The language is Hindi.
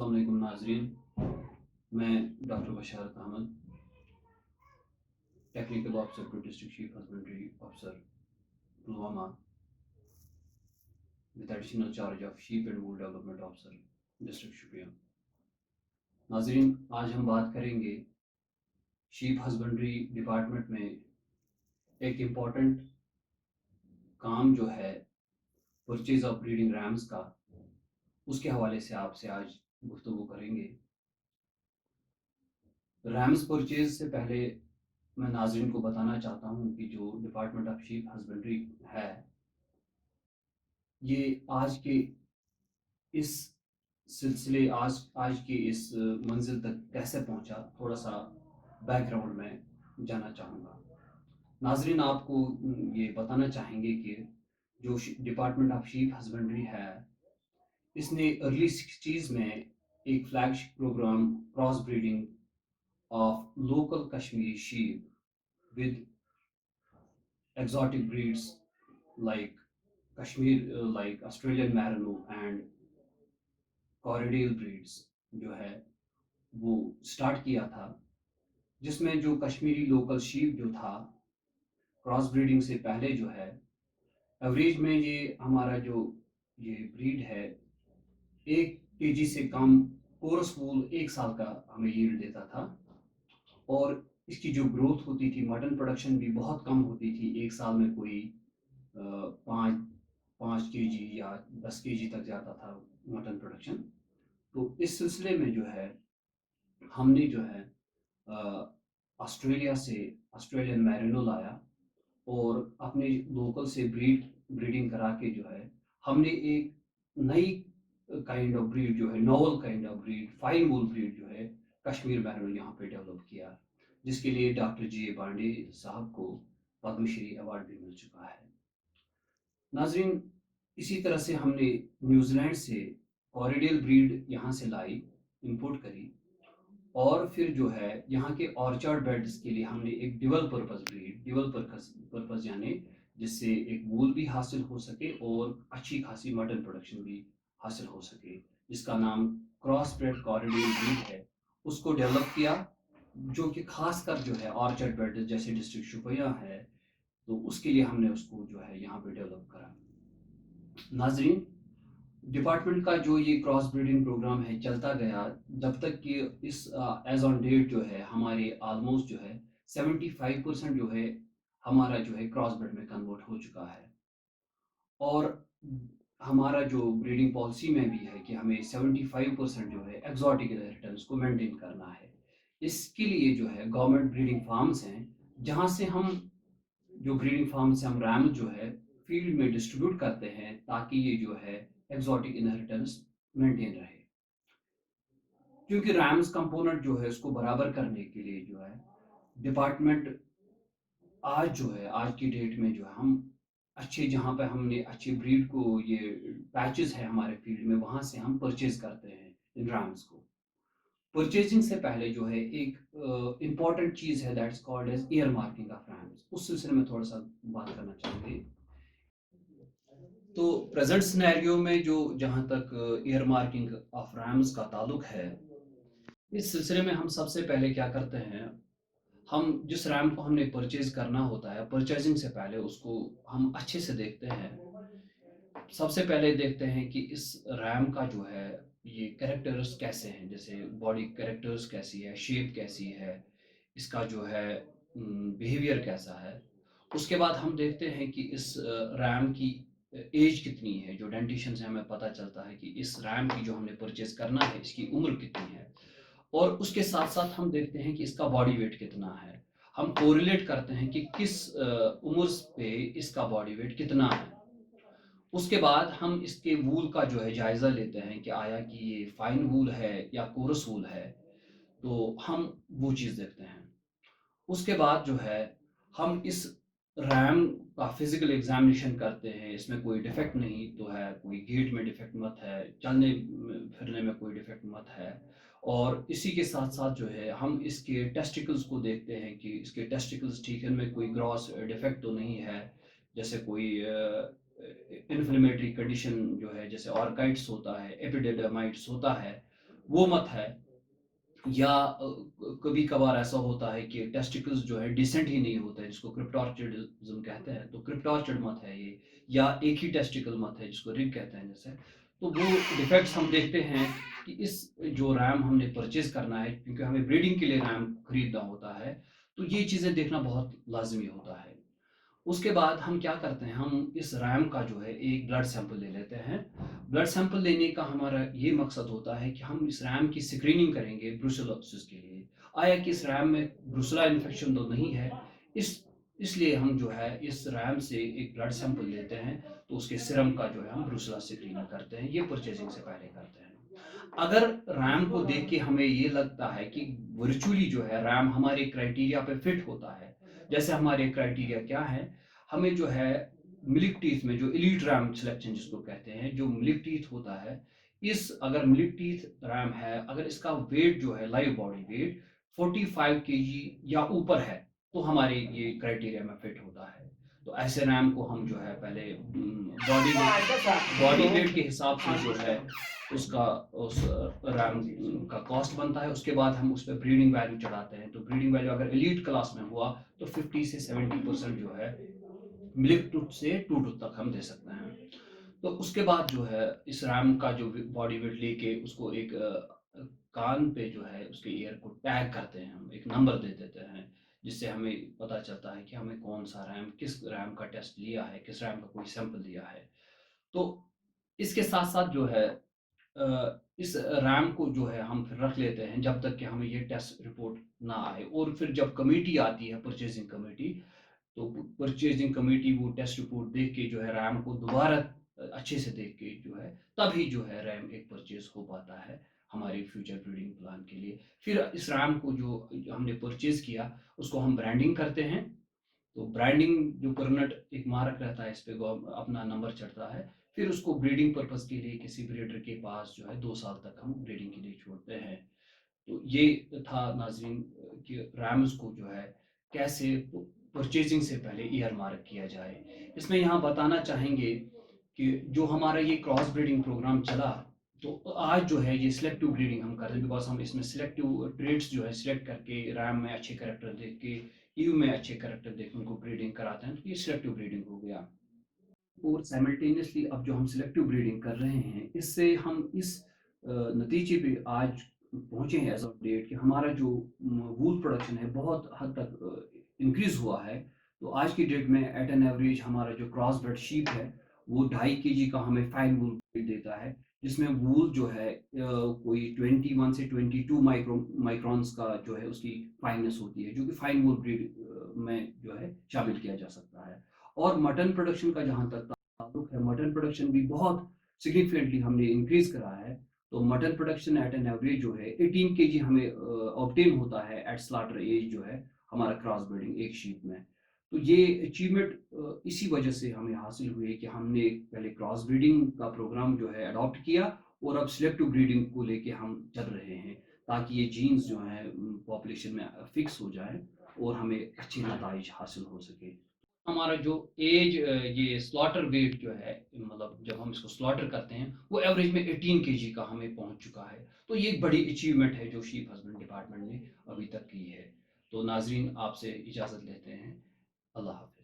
अस्सलाम वालेकुम नाज़रीन। मैं doctor Basharat Ahmad, technical officer to district chief husbandry officer Pulwama with additional charge of sheep and wool development officer district Shopian. नाज़रीन, आज हम बात करेंगे शीप हस्बेंड्री डिपार्टमेंट में एक इम्पॉर्टेंट काम जो है परचेज ऑफ ब्रीडिंग रैम्स का, उसके हवाले से आपसे आज गुफ्तगू करेंगे। रैम्स परचेज से पहले मैं नाज़रीन को बताना चाहता हूँ कि जो डिपार्टमेंट ऑफ शीप हस्बेंड्री है, ये आज के इस सिलसिले आज आज के इस मंजिल तक कैसे पहुंचा, थोड़ा सा बैकग्राउंड में जाना चाहूँगा। नाजरीन, आपको ये बताना चाहेंगे कि जो डिपार्टमेंट ऑफ शीप हस्बेंड्री है, इसने अर्ली 60s में एक flagship programme cross breeding of local Kashmiri sheep with exotic breeds like like Australian Merino and Corriedale breeds जो है वो स्टार्ट किया था, जिसमें जो कश्मीरी लोकल शीप जो था, क्रॉस ब्रीडिंग से पहले जो है एवरेज में ये हमारा जो ये ब्रीड है 1 kg से कम कोरस वूल 1 साल का हमें यील्ड देता था। और इसकी जो ग्रोथ होती थी, मटन प्रोडक्शन भी बहुत कम होती थी, 1 साल में कोई 5 5 kg या 10 kg तक जाता था मटन प्रोडक्शन। तो इस सिलसिले में जो है हमने जो है ऑस्ट्रेलिया से ऑस्ट्रेलियन मैरिनो लाया और अपने लोकल से ब्रीडिंग करा के जो है हमने एक नई काइंड ऑफ ब्रीड जो है, novel kind of breed, fine wool breed जो है कश्मीर मैरिनो यहाँ पे डेवलप किया, जिसके लिए डॉक्टर जी पांडे साहब को पद्मश्री अवार्ड भी मिल चुका है। नाजरीन, इसी तरह से हमने न्यूजीलैंड से कॉरिडियल ब्रीड यहाँ से लाई, इंपोर्ट करी, और फिर जो है यहाँ के ऑर्चर्ड बेड्स के लिए हमने एक dual purpose breed, dual purpose यानी जिससे एक वूल भी हासिल हो सके और अच्छी खासी मटन प्रोडक्शन भी हासिल हो सके, जिसका नाम क्रॉस ब्रेड कॉरिडियल ब्रीड है, उसको डेवलप किया, जो कि खासकर जो है ऑर्चर्ड बेड जैसे डिस्ट्रिक्ट शुपिया है, तो उसके लिए हमने उसको जो है यहाँ पे डेवलप करा। नाजरीन, डिपार्टमेंट का जो ये क्रॉस ब्रीडिंग प्रोग्राम है चलता गया, जब तक कि इस एज ऑन डेट जो है हमारे ऑलमोस्ट जो है 75% जो है हमारा जो है क्रॉस ब्रीड में कन्वर्ट हो चुका है। और हमारा जो ब्रीडिंग पॉलिसी में भी है कि हमें 75% जो है एक्सोटिक इनहेरिटेंस को मेंटेन करना है। इसके लिए जो है गवर्नमेंट ब्रीडिंग फार्म्स हैं, जहाँ से हम जो ब्रीडिंग फार्म से हम रैम जो है फील्ड में डिस्ट्रीब्यूट करते हैं, ताकि ये जो है एक्सोटिक इनहेरिटेंस मेंटेन रहे। क्योंकि रैम्स कंपोनेंट जो है उसको बराबर करने के लिए जो है डिपार्टमेंट आज जो है आज की डेट में जो है हम अच्छे, जहाँ पे हमने अच्छी ब्रीड को, ये पैचेस है हमारे फील्ड में, वहाँ से हम परचेज करते हैं इन रैम्स को। परचेजिंग से पहले जो है एक इम्पॉर्टेंट चीज़ है, that's called as ear marking of rams. उस सिलसिले में थोड़ा सा बात करना चाहेंगे। तो प्रेजेंट सिनेरियो में जो जहाँ तक ईयर मार्किंग ऑफ रैम्स का ताल्लुक है, इस सिलसिले में हम सबसे पहले क्या करते हैं, हम जिस रैम को हमने परचेज करना होता है, परचेजिंग से पहले उसको हम अच्छे से देखते हैं। सबसे पहले देखते हैं कि इस रैम का जो है ये कैरेक्टर्स कैसे हैं, जैसे बॉडी कैरेक्टर्स कैसी है, शेप कैसी है, इसका जो है बिहेवियर कैसा है। उसके बाद हम देखते हैं कि इस रैम की एज कितनी है। जो डेंटिशन से हमें पता चलता है कि इस रैम की जो हमने परचेज करना है, इसकी उम्र कितनी है। और उसके साथ साथ हम देखते हैं कि इसका बॉडी वेट कितना है। हम कोरिलेट करते हैं कि किस उम्र पे इसका बॉडी वेट कितना है। उसके बाद हम इसके वूल का जो है जायज़ा लेते हैं कि आया कि ये फाइन वूल है या कोरस वूल है, तो हम वो चीज़ देखते हैं। उसके बाद जो है हम इस रैम का फिजिकल एग्जामिनेशन करते हैं, इसमें कोई डिफेक्ट नहीं तो है, कोई गेट में डिफेक्ट मत है, चलने फिरने में कोई डिफेक्ट मत है। और इसी के साथ साथ जो है हम इसके टेस्टिकल्स को देखते हैं कि इसके टेस्टिकल्स ठीक है, इनमें कोई ग्रॉस डिफेक्ट तो नहीं है, जैसे कोई इन्फ्लेमेटरी कंडीशन जो है, जैसे ऑर्काइट्स होता है, एपिडेडर्माइट्स होता है, वो मत है। या कभी कभार ऐसा होता है कि टेस्टिकल्स जो है डिसेंट ही नहीं होता है, जिसको क्रिप्टोर्चिडिज्म कहते हैं, तो क्रिप्टोर्चिड मत है ये, या एक ही टेस्टिकल मत है जिसको रिग कहते हैं जैसे। तो वो डिफेक्ट्स हम देखते हैं कि इस जो रैम हमने परचेज करना है, क्योंकि हमें ब्रीडिंग के लिए रैम खरीदना होता है, तो ये चीज़ें देखना बहुत लाजमी होता है। उसके बाद हम क्या करते हैं, हम इस रैम का जो है एक ब्लड सैंपल ले लेते हैं। ब्लड सैंपल लेने का हमारा ये मकसद होता है कि हम इस रैम की स्क्रीनिंग करेंगे ब्रुसेलोसिस के लिए, आया कि इस रैम में ब्रुसला इन्फेक्शन तो नहीं है। इस इसलिए हम जो है इस रैम से एक ब्लड सैंपल लेते हैं, तो उसके सिरम का जो है हम ब्रुसला स्क्रीनिंग करते हैं, ये परचेजिंग से पहले करते हैं। अगर रैम को देख के हमें ये लगता है कि वर्चुअली जो है रैम हमारे क्राइटेरिया पे फिट होता है, जैसे हमारे क्राइटेरिया क्या है, हमें जो है मिल्क टीथ में जो एलीट रैम सिलेक्शन जिसको कहते हैं, जो मिल्क टीथ होता है, इस अगर मिल्क टीथ रैम है, अगर इसका वेट जो है लाइव बॉडी वेट 45 केजी या ऊपर है, तो हमारे ये क्राइटेरिया में फिट होता है। तो ऐसे रैम को हम जो है पहले बॉडी वेट के हिसाब से जो है उसका उस रैम का कॉस्ट बनता है। उसके बाद हम उस पर ब्रीडिंग वैल्यू चढ़ाते हैं, तो ब्रीडिंग वैल्यू अगर एलीट क्लास में हुआ तो 50 से 70% जो है मिल्क टूथ से टू टूथ तक हम दे सकते हैं। तो उसके बाद जो है इस रैम का जो बॉडी वेट लेके उसको एक कान पे जो है उसके ईयर को टैग करते हैं, हम एक नंबर दे देते हैं, जिससे हमें पता चलता है कि हमें कौन सा रैम, किस रैम का टेस्ट लिया है, किस रैम का कोई सैंपल लिया है। तो इसके साथ साथ जो है इस रैम को जो है हम फिर रख लेते हैं जब तक कि हमें ये टेस्ट रिपोर्ट ना आए, और फिर जब कमेटी आती है परचेजिंग कमेटी, तो परचेजिंग कमेटी वो टेस्ट रिपोर्ट देख के जो है रैम को दोबारा अच्छे से देख के जो है तभी जो है रैम एक परचेज हो पाता है हमारे फ्यूचर ब्रीडिंग प्लान के लिए। फिर इस रैम को जो हमने परचेज किया उसको हम ब्रांडिंग करते हैं। तो ब्रांडिंग जो परमानेंट एक मार्क रहता है, इस पे अपना नंबर चढ़ता है। फिर उसको ब्रीडिंग पर्पस के लिए किसी ब्रीडर के पास जो है 2 साल तक हम ब्रीडिंग के लिए छोड़ते हैं। तो ये था नाजरीन कि रैम्स को जो है कैसे परचेजिंग से पहले ईयर मार्क किया जाए। इसमें यहाँ बताना चाहेंगे कि जो हमारा ये क्रॉस ब्रीडिंग प्रोग्राम चला, तो आज जो है ये सिलेक्टिव ब्रीडिंग हम कर रहे हैं, बिकॉज हम इसमें सिलेक्टिव ट्रेड्स जो है सिलेक्ट करके रैम में अच्छे करेक्टर देख के, ईयू में अच्छे करेक्टर देख के उनको ब्रीडिंग कराते हैं, तो ये सिलेक्टिव ब्रीडिंग हो गया। और साइमल्टेनियसली अब जो हम सिलेक्टिव ब्रीडिंग कर रहे हैं, इससे हम इस नतीजे पे आज पहुंचे हैं एज ऑफ डेट कि हमारा जो वूल प्रोडक्शन है बहुत हद तक इंक्रीज हुआ है। तो आज की डेट में एट एन एवरेज हमारा जो क्रॉस ब्रेड शीप है वो 2.5 kg का हमें फाइन वूल देता है, जिसमें वूल जो है कोई 21 से 22 माइक्रॉन्स का जो है उसकी फाइननेस होती है, जो कि फाइन वूल ब्रीड में जो है शामिल किया जा सकता है। और मटन प्रोडक्शन का जहाँ तक ताल्लुक है, मटन प्रोडक्शन भी बहुत सिग्निफिकेंटली हमने इंक्रीज करा है। तो mutton production at an average जो है 18 kg हमें ऑब्टेन होता है एट स्लाटर एज जो है हमारा क्रॉस ब्रीडिंग एक शीप में। तो ये अचीवमेंट इसी वजह से हमें हासिल हुई कि हमने पहले क्रॉस ब्रीडिंग का प्रोग्राम जो है अडॉप्ट किया, और अब सिलेक्टिव ब्रीडिंग को लेके हम चल रहे हैं, ताकि ये जीन्स जो है पॉपुलेशन में फिक्स हो जाए और हमें अच्छी नताइज हासिल हो सके। हमारा जो एज ये स्लॉटर वेट जो है, मतलब जब हम इसको स्लॉटर करते हैं वो एवरेज में 18 kg का हमें पहुंच चुका है। तो ये एक बड़ी अचीवमेंट है जो शीप हस्बेंड डिपार्टमेंट ने अभी तक की है। तो नाजरीन आपसे इजाज़त लेते हैं। अल्लाह हाफिज।